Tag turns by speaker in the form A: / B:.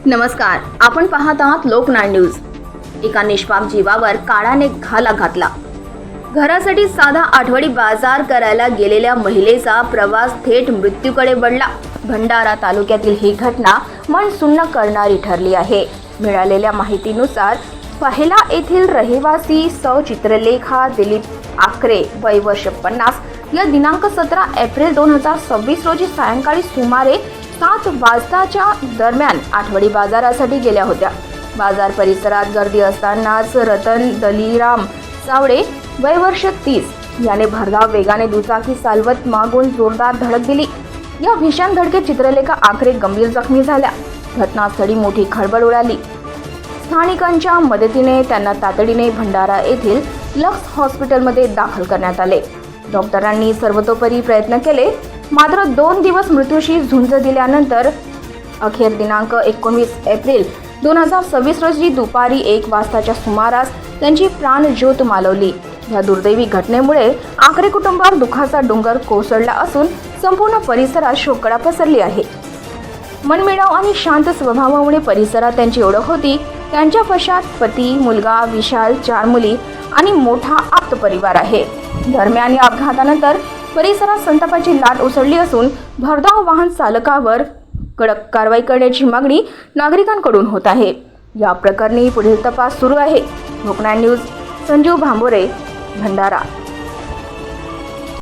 A: नमस्कार, आपण पाहत आहात लोकनाळ न्यूज। एका निष्पाप जीवावर काळाने घाला घातला। घरासाठी साधा आठवडी बाजार करायला गेलेल्या महिलेचा प्रवास थेट मृत्यूकडे वळला। भंडारा तालुक्यातील ही घटना मन सुन्न करणारी ठरली आहे। मिळालेल्या माहितीनुसार पहिला येथील रहिवासी सौ चित्रलेखा दिलीप आकरे वय वर्ष 50 या दिनांक 17 एप्रिल 2026 रोजी सायंकाळी सुमारे 7 वाजताच्या दरम्यान आठवडी बाजारासाठी गेल्या होत्या। बाजार परिसरात गर्दी असतानाच रतन दलीराम सावडे वय वर्ष 30 याने भरधाव वेगाने दुचाकी चालवत मागून जोरदार धडक दिली। या भीषण धडकेत चित्रलेखा आकरे गंभीर जखमी झाल्या। घटनास्थळी मोठी खळबळ उडाली। स्थानिकांच्या मदतीने त्यांना तातडीने भंडारा येथील लक्स हॉस्पिटलमध्ये दाखल करण्यात आले। डॉक्टरांनी सर्वतोपरी प्रयत्न केले, मात्र 2 दिवस मृत्यूशी झुंज दिल्यानंतर अखेर दिनांक 19 एप्रिल 2026 रोजी दुपारी 1 वाजताच्या सुमारास त्यांची प्राणज्योत मालवली। या दुर्दैवी घटनेमुळे आकरे कुटुंबावर दुःखाचा डोंगर कोसळला असून संपूर्ण परिसरात शोककळा पसरली आहे। मनमिळाऊ आणि शांत स्वभावामुळे परिसरात त्यांची ओळख होती। त्यांच्या पश्चात पती, मुलगा, विशाल, 4 मुली आणि मोठा आप्त परिवार आहे। दरम्यान या अपघातानंतर परिसरात संतापाची लाट उसळली असून भरधाव वाहन चालकावर कडक कारवाई करण्याची मागणी नागरिकांकडून होत आहे। या प्रकरणी पुढील तपास सुरू आहे। लोकनाळ न्यूज, संजीव भांबोरे, भंडारा।